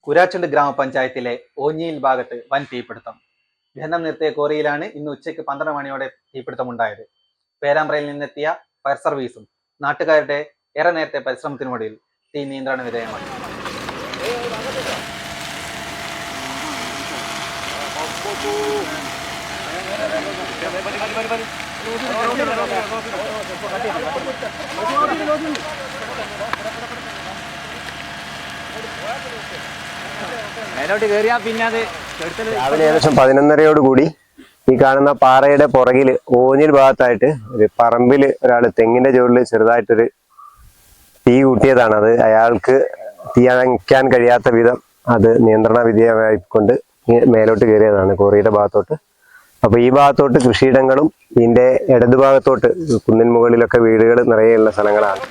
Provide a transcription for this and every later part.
കുരാച്ചുണ്ട് ഗ്രാമപഞ്ചായത്തിലെ ഓഞ്ഞിയിൽ ഭാഗത്ത് വൻ തീപിടുത്തം. ഖനനം നിർത്തിയ കോറിയിലാണ് ഇന്ന് ഉച്ചയ്ക്ക് 12 മണിയോടെ തീപിടുത്തമുണ്ടായത്. പേരാമ്പ്രയിൽ നിന്നെത്തിയ ഫയർ സർവീസും നാട്ടുകാരുടെ ഏറെ നേരത്തെ പരിശ്രമത്തിനൊടുവിൽ തീ നിയന്ത്രണ വിധേയമായി. രാവിലെ ഏകദേശം 11:30 ഈ കാണുന്ന പാറയുടെ പുറകില് ഓഞ്ഞിൽ ഭാഗത്തായിട്ട് ഒരു പറമ്പില് ഒരാള് തെങ്ങിന്റെ ചുവട്ടില് ചെറുതായിട്ടൊരു തീ കൂട്ടിയതാണ്. അത് അയാൾക്ക് തീ അണയ്ക്കാൻ കഴിയാത്ത വിധം അത് നിയന്ത്രണ വിധേയമായിക്കൊണ്ട് മേലോട്ട് കയറിയതാണ് കോറിയുടെ ഭാഗത്തോട്ട്. അപ്പൊ ഈ ഭാഗത്തോട്ട് കൃഷിയിടങ്ങളും ഇതിന്റെ ഇടതുഭാഗത്തോട്ട് കുന്നിൻ മുകളിലൊക്കെ വീടുകൾ നിറയെയുള്ള സ്ഥലങ്ങളാണ്.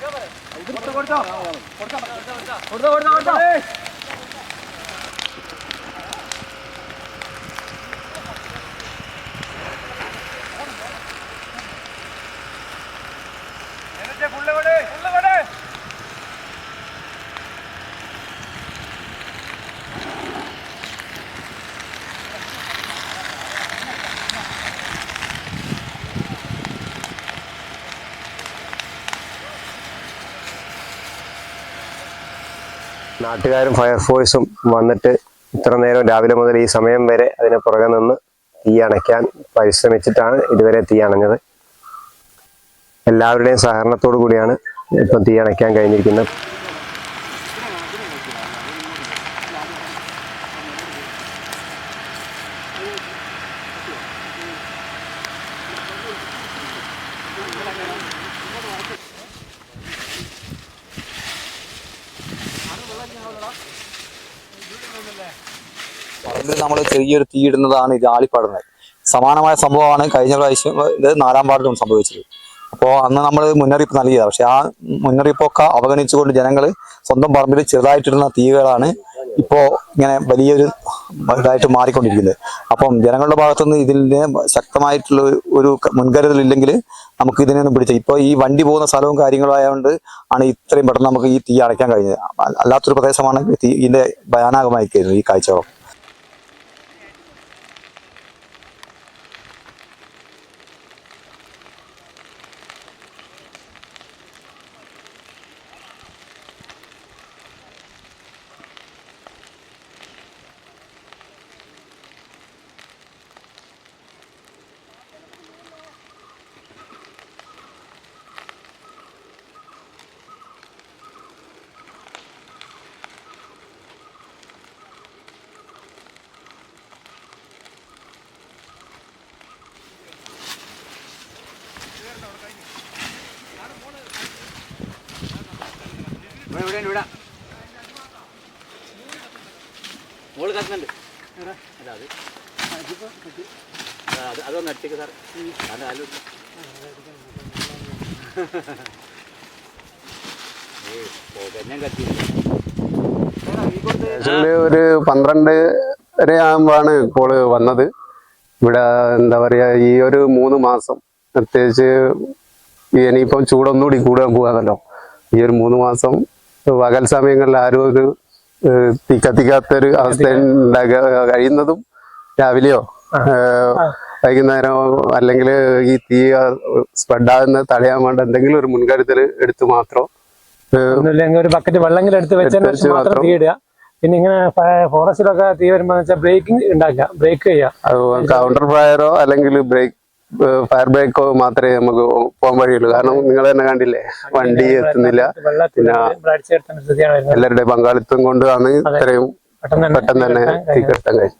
നാട്ടുകാരും ഫയർഫോഴ്സും വന്നിട്ട് ഇത്ര നേരം രാവിലെ മുതൽ ഈ സമയം വരെ അതിനെ പുറകെ നിന്ന് തീ അണയ്ക്കാൻ പരിശ്രമിച്ചിട്ടാണ് ഇതുവരെ തീ അണഞ്ഞത്. എല്ലാവരുടെയും സഹകരണത്തോടു കൂടിയാണ് ഇപ്പം തീ അണയ്ക്കാൻ കഴിഞ്ഞിരിക്കുന്നത്. പറമ്പിൽ നമ്മൾ ചെറിയൊരു തീയിടുന്നതാണ് ഇത് ആളിപ്പാടുന്നത്. സമാനമായ സംഭവമാണ് കഴിഞ്ഞ പ്രാവശ്യം ഇത് 4-ാം വാർഡിലും സംഭവിച്ചത്. അപ്പോൾ അന്ന് നമ്മൾ മുന്നറിയിപ്പ് നൽകിയതാണ്. പക്ഷെ ആ മുന്നറിയിപ്പൊക്കെ അവഗണിച്ചുകൊണ്ട് ജനങ്ങൾ സ്വന്തം പറമ്പിൽ ചെറുതായിട്ടിടുന്ന തീകളാണ് ഇപ്പോൾ ഇങ്ങനെ വലിയൊരു ഇതായിട്ട് മാറിക്കൊണ്ടിരിക്കുന്നത്. അപ്പം ജനങ്ങളുടെ ഭാഗത്തുനിന്ന് ഇതിന് ശക്തമായിട്ടുള്ള ഒരു മുൻകരുതലില്ലെങ്കിൽ നമുക്ക് ഇതിനൊന്നും പിടിച്ച ഇപ്പോൾ ഈ വണ്ടി പോകുന്ന സ്ഥലവും കാര്യങ്ങളും ആയതുകൊണ്ട് ആണ് ഇത്രയും പെട്ടെന്ന് നമുക്ക് ഈ തീ അടയ്ക്കാൻ കഴിഞ്ഞത്. അല്ലാത്തൊരു പ്രദേശമാണ് ഇതിന്റെ ഭയാനകമായിരിക്കുന്നു ഈ കാഴ്ചകളും. അതൊന്ന് അടിച്ചേക്ക് സാർ. ഒരു 12:30 ആകുമ്പോഴാണ് കോള് വന്നത്. ഇവിടെ എന്താ പറയാ, ഈ ഒരു 3 മാസം പ്രത്യേകിച്ച് ഇനിയിപ്പം ചൂടൊന്നുകൂടി കൂടാൻ പോകാതല്ലോ. ഈ ഒരു 3 മാസം പകൽ സമയങ്ങളിൽ ആരും ഒരു തീ കത്തിക്കാത്തൊരു അവസ്ഥ ഉണ്ടാക്കുക കഴിയുന്നതും രാവിലെയോ വൈകുന്നേരമോ അല്ലെങ്കിൽ ഈ തീ സ്പ്രെഡാകുന്ന തടയാൻ വേണ്ട എന്തെങ്കിലും ഒരു മുൻകരുതൽ എടുത്ത് മാത്രം ഒരു ബക്കറ്റ് വെള്ളങ്ങൾ എടുത്ത് വെച്ചതിന് മാത്രം തീ ഇടുക. പിന്നെ ഇങ്ങനെ ഫോറസ്റ്റിലൊക്കെ തീ വരുമ്പോ ബ്രേക്കിംഗ് ഉണ്ടാക്കുക, ബ്രേക്ക് ചെയ്യുക. കൗണ്ടർ ഫയറോ അല്ലെങ്കിൽ ഫയർ ബ്രേക്കോ മാത്രമേ നമുക്ക് പോകാൻ വഴിയുള്ളൂ. കാരണം നിങ്ങൾ തന്നെ കണ്ടില്ലേ, വണ്ടി എത്തുന്നില്ല. പിന്നെ എല്ലാവരുടെയും പങ്കാളിത്തം കൊണ്ടാണ് ഇത്രയും പെട്ടെന്ന് തന്നെ തീ കെട്ടാൻ കഴിയും.